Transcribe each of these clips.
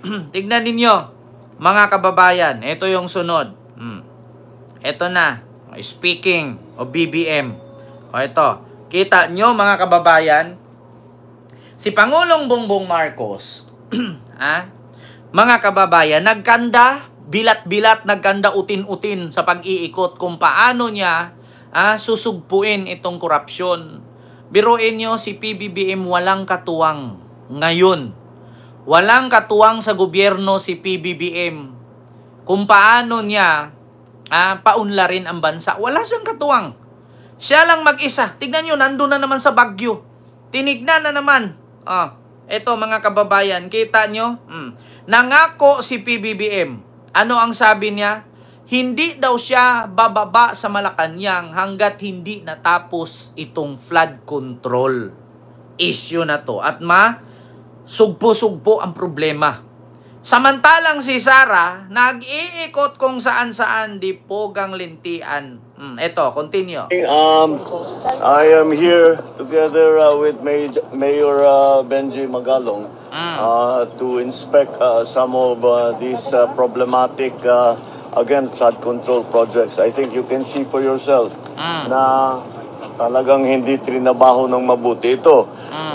Tignan ninyo, mga kababayan, ito yung sunod. Ito na, speaking of BBM. O ito, kita nyo mga kababayan, si Pangulong Bongbong Marcos, mga kababayan, nagkanda, bilat-bilat, nagkanda utin-utin sa pag-iikot kung paano niya susugpuin itong korupsyon. Biruin nyo, si PBBM walang katuwang ngayon. Walang katuwang sa gobyerno si PBBM. Kung paano niya paunlarin ang bansa. Wala siyang katuwang. Siya lang mag-isa. Tignan nyo, nandun na naman sa Baguio. Tinignan na naman. Eto mga kababayan, kita nyo? Nangako si PBBM. Ano ang sabi niya? Hindi daw siya bababa sa Malacanang hanggat hindi natapos itong flood control issue na to. At sugpo-sugpo ang problema. Samantalang si Sara, nag-iikot kung saan-saan, di pogang lintian. Eto, continue. I am here together with Mayor Benji Magalong to inspect some of these problematic again flood control projects. I think you can see for yourself na talagang hindi trinabaho ng mabuti ito.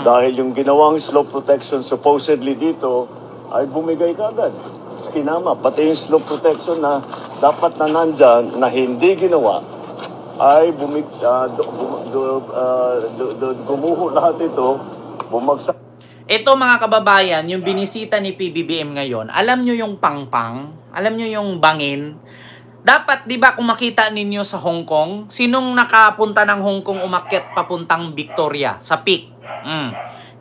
Dahil yung ginawang slope protection supposedly dito ay bumigay kagad. Sinama, pati yung slope protection na dapat na nandyan na hindi ginawa ay gumuho lahat ito, bumagsak. Ito mga kababayan, yung binisita ni PBBM ngayon, alam nyo yung pangpang? Alam nyo yung bangin? Dapat, di ba, kung makita ninyo sa Hong Kong, sinong nakapunta ng Hong Kong umakyat papuntang Victoria, sa Peak?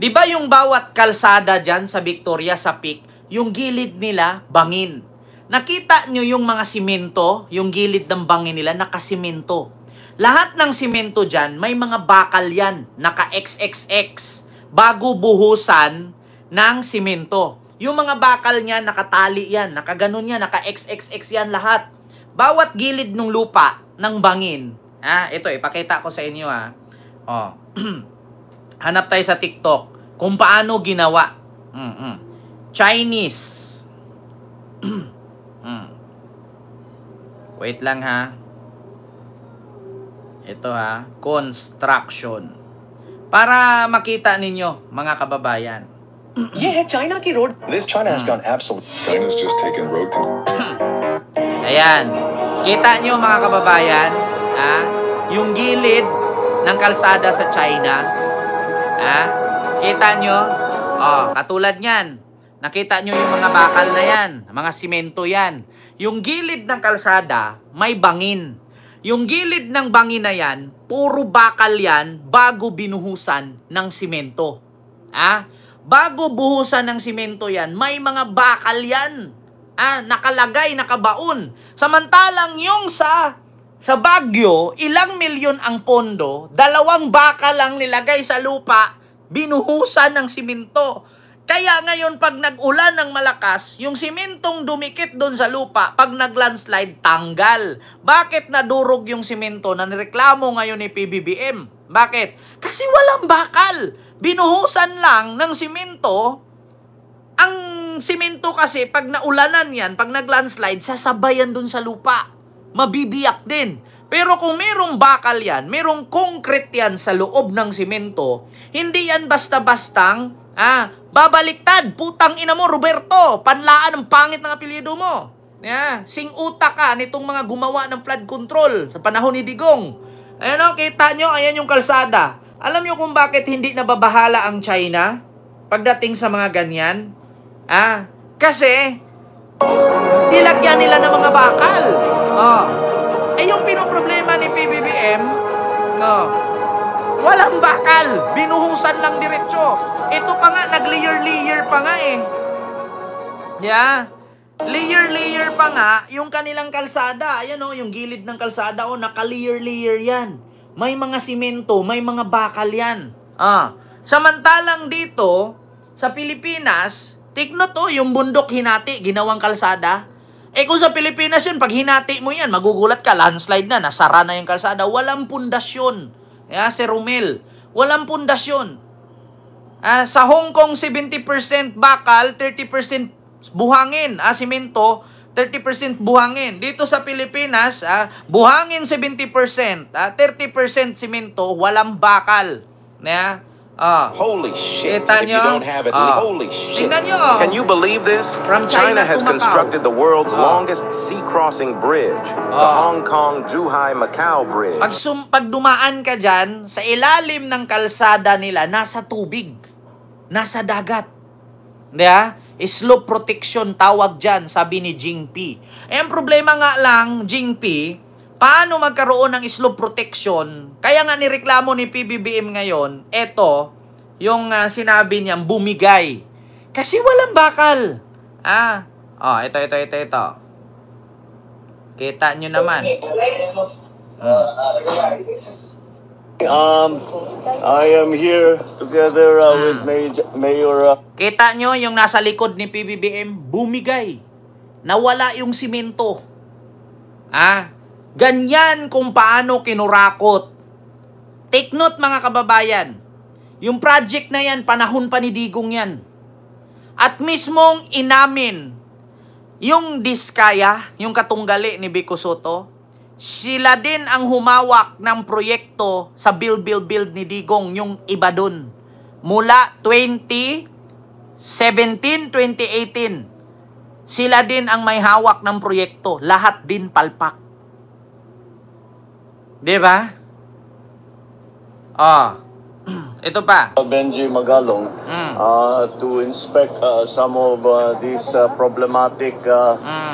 Di ba yung bawat kalsada dyan sa Victoria, sa Peak, yung gilid nila, bangin. Nakita nyo yung mga simento, yung gilid ng bangin nila, nakasimento. Lahat ng simento dyan, may mga bakal yan, naka-XXX, bago buhusan ng simento. Yung mga bakal niya, nakatali yan, nakaganon yan, naka-XXX yan lahat. Bawat gilid ng lupa, ng bangin. Ito, ipakita ko sa inyo. Hanap tayo sa TikTok kung paano ginawa. Chinese. Wait lang ha. Ito construction. Para makita ninyo, mga kababayan. China ki road. This China has gone absolute. China's just taken road Ayan. Kita nyo mga kababayan, yung gilid ng kalsada sa China. Kita nyo? Katulad nyan. Nakita nyo yung mga bakal na yan, mga simento yan. Yung gilid ng kalsada, may bangin. Yung gilid ng bangin na yan, puro bakal yan bago binuhusan ng simento. Bago buhusan ng simento yan, may mga bakal yan. Nakalagay, nakabaon. Samantalang yung sa Baguio, ilang milyon ang pondo, 2 bakal lang nilagay sa lupa, binuhusan ng simento. Kaya ngayon pag nag-ulan ng malakas, yung simentong dumikit doon sa lupa, pag nag-landslide, tanggal. Bakit nadurog yung simento na nireklamo ngayon ni PBBM? Bakit? Kasi walang bakal. Binuhusan lang ng simento. Ang simento kasi, pag naulanan yan, pag nag-landslide, sasabayan doon sa lupa. Mabibiyak din. Pero kung merong bakal yan, merong concrete yan sa loob ng simento, hindi yan basta-bastang, babaliktad. Putang ina mo, Roberto. Panlaan ang pangit ng apelyido mo. Sing-uta ka nitong mga gumawa ng flood control sa panahon ni Digong. Ayan kita nyo, ayan yung kalsada. Alam nyo kung bakit hindi nababahala ang China pagdating sa mga ganyan? Kasi nilagyan nila ng mga bakal. Yung pinoproblema ni PBBM, walang bakal. Binuhusan lang diretso. Ito pa nga, nag-layer-layer pa nga Layer-layer pa nga yung kanilang kalsada. Ayan yung gilid ng kalsada, naka-layer-layer yan. May mga simento, may mga bakal yan. Samantalang dito, sa Pilipinas, tiknot yung bundok hinati, ginawang kalsada. Kung sa Pilipinas yun, pag hinati mo yan, magugulat ka, landslide na, nasara na yung kalsada. Walang pundasyon. Si Romel, walang pundasyon. Sa Hong Kong, 70% bakal, 30% buhangin, simento, 30% buhangin. Dito sa Pilipinas, buhangin 70%, 30% simento, walang bakal. Holy shit. Kita If you nyo? don't have it, holy shit. Tingnan nyo. Can you believe this? From China has to Macau. constructed the world's longest sea-crossing bridge, the Hong Kong-Zhuhai-Macau Bridge. Pag dumaan ka dyan, sa ilalim ng kalsada nila, nasa tubig. Nasa dagat. Slope protection tawag dyan, sabi ni Jingpi. Ang problema nga lang, Jingpi, paano magkaroon ng slope protection? Kaya nga nireklamo ni PBBM ngayon, eto, yung sinabi niyang bumigay. Kasi walang bakal. Ito. Kita nyo naman. I am here together with Mayor... Kita nyo yung nasa likod ni PBBM, bumigay. Nawala yung simento. Ganyan kung paano kinurakot. Take note mga kababayan, yung project na yan, panahon pa ni Digong yan. At mismong inamin, yung Diskaya, yung katunggali ni Vico Soto, sila din ang humawak ng proyekto sa build ni Digong, yung iba dun. Mula 2017, 2018, sila din ang may hawak ng proyekto. Lahat din palpak. Diba? Ito pa. Benji Magalong to inspect some of these problematic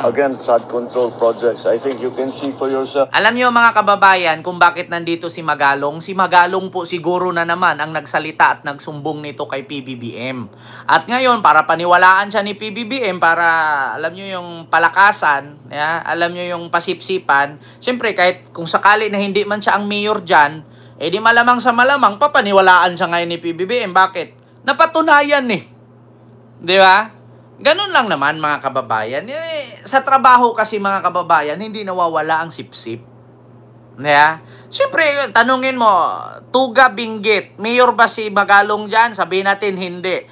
again flood control projects. I think you can see for yourself. Alam niyo mga kababayan kung bakit nandito si Magalong? Si Magalong po siguro na naman ang nagsalita at nagsumbong nito kay PBBM. At ngayon para paniwalaan siya ni PBBM, para alam niyo yung palakasan, alam niyo yung pasipsipan. Siyempre kahit kung sakali na hindi man siya ang mayor diyan, di malamang sa malamang, papaniwalaan siya ngayon ni PBBM. Bakit? Napatunayan Di ba? Ganun lang naman mga kababayan. Sa trabaho kasi mga kababayan, hindi nawawala ang sipsip. Siyempre, tanungin mo, Tuga Binggit, mayor ba si Magalong dyan? Sabihin natin hindi.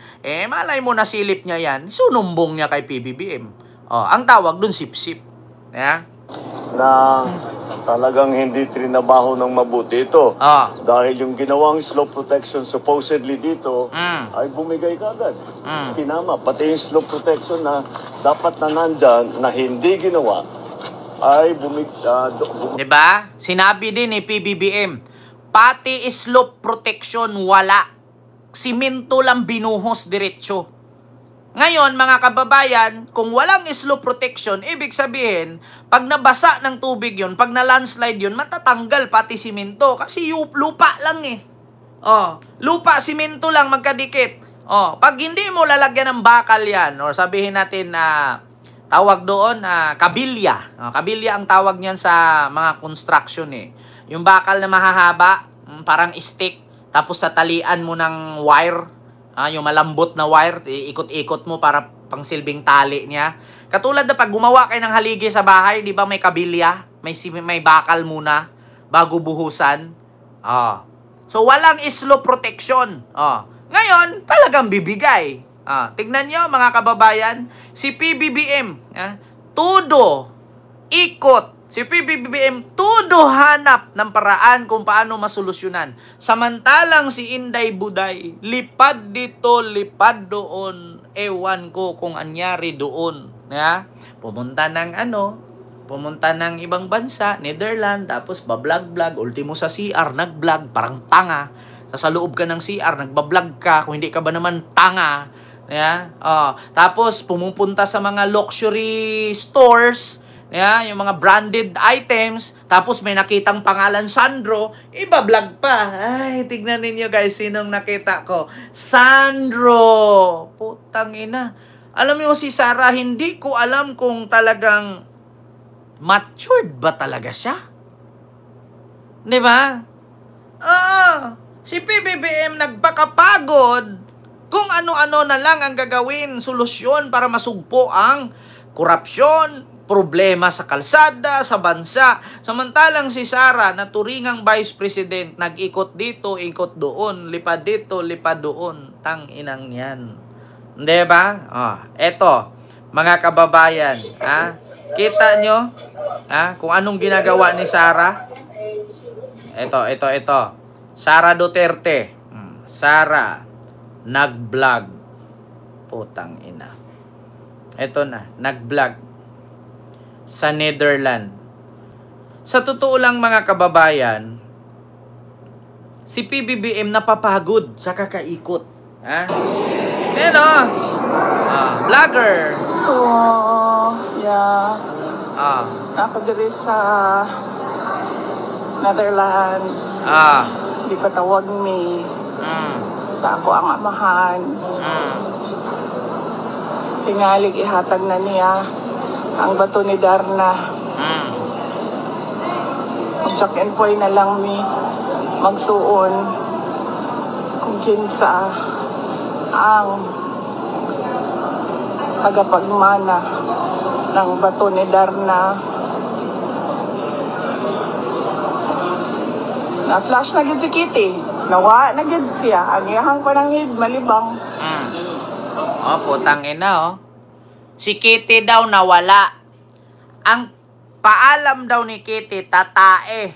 Malay mo na silip niya yan. Sunumbong niya kay PBBM. Ang tawag dun sipsip. Na talagang hindi trinabaho ng mabuti ito. Dahil yung ginawang slope protection supposedly dito ay bumigay kagad. Sinama. Pati yung slope protection na dapat na nandyan na hindi ginawa ay diba? Sinabi din ni PBBM, pati slope protection wala. Simento lang binuhos diretsyo. Ngayon, mga kababayan, kung walang slope protection, ibig sabihin, pag nabasa ng tubig yun, pag na-landslide yun, matatanggal pati simento. Kasi lupa lang lupa, simento lang magkadikit. Pag hindi mo lalagyan ng bakal yan, or sabihin natin na tawag doon kabilya. Kabilya ang tawag niyan sa mga construction Yung bakal na mahahaba, parang stick, tapos tatalian mo ng wire. Yung malambot na wire, ikot-ikot mo para pangsilbing tali niya. Katulad na pag gumawa kayo ng haligi sa bahay, di ba may kabilya? May bakal muna bago buhusan. So, walang slope protection. Ngayon, talagang bibigay. Tignan nyo mga kababayan, si PBBM, todo, ikot. Si PBBM, todo hanap ng paraan kung paano masolusyonan. Samantalang si Inday Buday, lipad dito, lipad doon. Ewan ko kung anyari doon. Pumunta ng ibang bansa, Netherlands, tapos bablog-vlog, ultimo sa CR, nag-vlog, parang tanga. Sa loob ka ng CR, nagbablog ka, kung hindi ka ba naman tanga. Tapos pumupunta sa mga luxury stores, yung mga branded items, tapos may nakitang pangalan Sandro, iba-vlog pa. Ay, tignan ninyo guys, sinong nakita ko? Sandro! Putang ina. Alam mo si Sarah, hindi ko alam kung talagang matured ba talaga siya? Di ba? Si PBBM nagpakapagod kung ano-ano na lang ang gagawin, solusyon para masugpo ang korupsyon, problema sa kalsada, sa bansa. Samantalang si Sara, na turingang Vice President, nag-ikot dito, ikot doon, lipad dito, lipad doon. Tang inang yan. Diba? Eto, Mga kababayan, kita nyo, kung anong ginagawa ni Sara? Ito. Sara Duterte. Sara, nag-vlog. Putang ina. Ito na, nag-vlog sa Netherlands. Sa totoo lang mga kababayan, si PBBM napapagod sa kakaikot. Ayan o. Vlogger. Yeah. Ako diri sa Netherlands. Di pa tawag mi. Sa ako ang amahan. Tingalig ihatag na niya ang bato ni Darna. Mag-check-in point na lang mi. Magsuon kung kinsa ang tagapagmana ng bato ni Darna. Na-flash na gid si Kitty. Nawa na gid siya. Ang iyahang panangid, malibang. Putang ina, Si Kitty daw nawala. Ang paalam daw ni Kitty, tatae.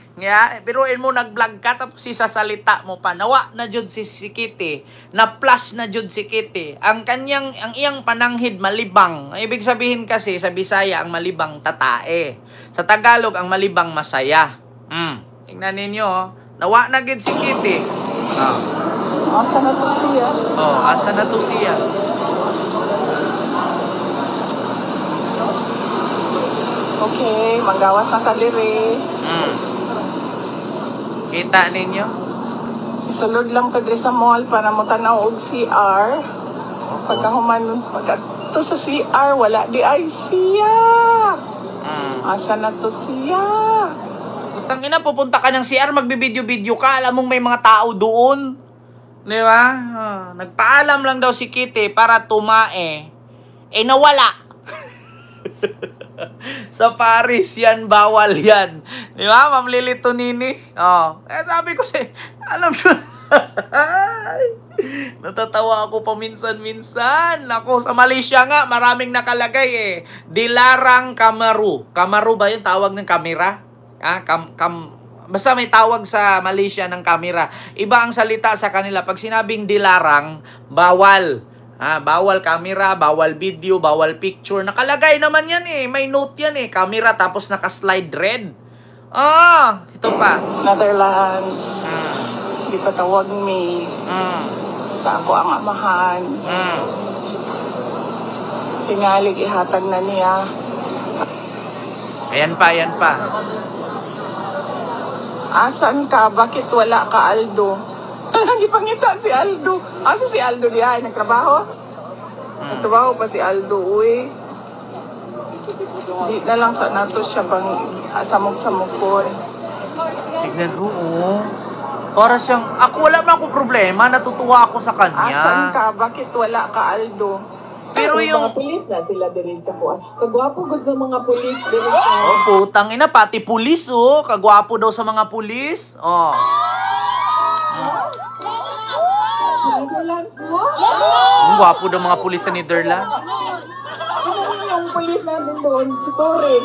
Biruin mo, nag-vlog ka, tapos isasalita mo pa. Nawa na jud si Kitty. Na-flash na jud si Kitty. Ang iyang pananghid, malibang. Ibig sabihin kasi, sa Bisaya, ang malibang, tatae. Sa Tagalog, ang malibang, masaya. Tingnan ninyo, nawa na gid si Kitty. Asa na to siya? Asa na to siya? Okay, manggawas ang kadiri. Kita ninyo? Isulod lang to diri sa mall para mo tanaw og CR. Pagka to sa CR, wala di ay siya. Asa na to siya? Putang ina, pupunta ka ng CR, magbibideo-video ka, alam mong may mga tao doon. Di ba? Nagpaalam lang daw si Kitty para tumae. Nawala. Sa Paris, yan, bawal yan. Di ba, Ma'am Lily Tonini? Sabi ko alam nyo, natatawa ako paminsan-minsan. Ako, sa Malaysia nga, maraming nakalagay Dilarang Kamaru. Kamaru ba yun? Tawag ng kamera? Basta may tawag sa Malaysia ng kamera. Iba ang salita sa kanila. Pag sinabing dilarang, bawal. Bawal camera, bawal video, bawal picture. Nakalagay naman yan May note yan Camera tapos naka-slide red. Ito pa. Netherlands. Di pa tawag mi. Sa ako ang amahan. Tingalig ihatag na niya. Ayan pa. Asan ka? Bakit wala ka, Aldo? Nagipangita si Aldo. Asa si Aldo diya? Nagtrabaho? Nagtrabaho pa si Aldo, uy. Di na lang sa nato siya bang samog-samog. Tignan mo, Para siyang, wala na akong problema, natutuwa ako sa kanya. Asan ka? Bakit wala ka, Aldo? Pero yung mga pulis na sila diri sa kuan. Kagwapo gud sa mga pulis diri sa. Putang ina, pati pulis kagwapo daw sa mga pulis. Netherlands mo? Ang gwapo daw mga pulis sa Netherlands. Yung pulis natin doon, si Torre.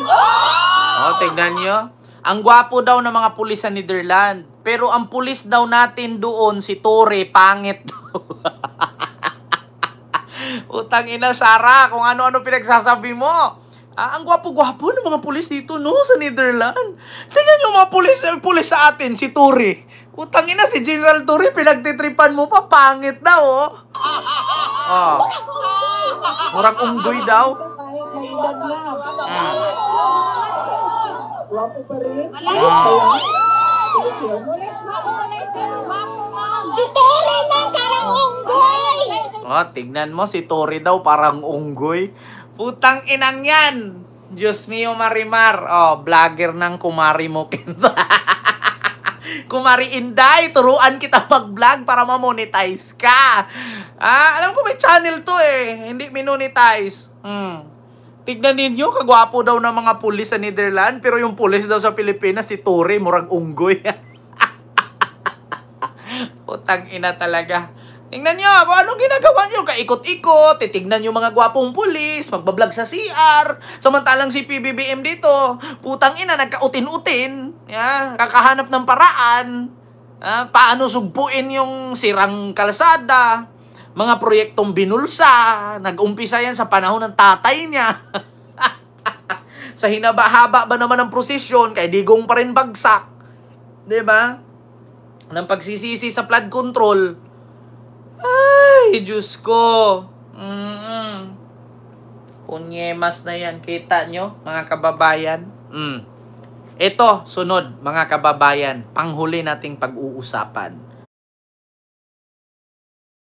Tignan nyo. Ang gwapo daw ng mga pulis sa Netherlands. Pero ang pulis daw natin doon, si Torre, pangit daw. Utang ina, Sara, kung ano-ano pinagsasabi mo. Ang gwapo-gwapo ng mga pulis dito, sa Netherlands. Tingnan nyo mga pulis sa atin, si Torre. Utang ina, si General Torre, pinagtitripan mo pa, pangit daw, Murang unggoy daw. Kahit may edad na. Gwapo pa rin. Si Tori man parang unggoy. Tignan mo, si Tori daw parang unggoy. Putang inang yan. Diyos mio, Marimar. Vlogger ng kumari mo, Kenta. Kumari Inday, turuan kita mag-vlog para ma-monetize ka. Alam ko may channel to hindi minonetize. Tignan ninyo, kagwapo daw ng mga pulis sa Netherlands, pero yung pulis daw sa Pilipinas, si Tori, murag unggoy. Putang ina talaga. Tingnan nyo kung anong ginagawa nyo. Kaikot-ikot, titignan nyo mga gwapong pulis, magbablog sa CR. Samantalang si PBBM dito, putang ina, nagkautin-utin. Kakahanap ng paraan. Paano sugpuin yung sirang kalsada. Mga proyektong binulsa. Nag-umpisa yan sa panahon ng tatay niya. Sa hinaba-haba ba naman ng prosesyon, kay digong pa rin bagsak. Diba? Ng pagsisisi sa flood control. Ay, Diyos ko. Punyemas na yan. Kita nyo, mga kababayan? Ito, sunod, mga kababayan. Panghuli nating pag-uusapan.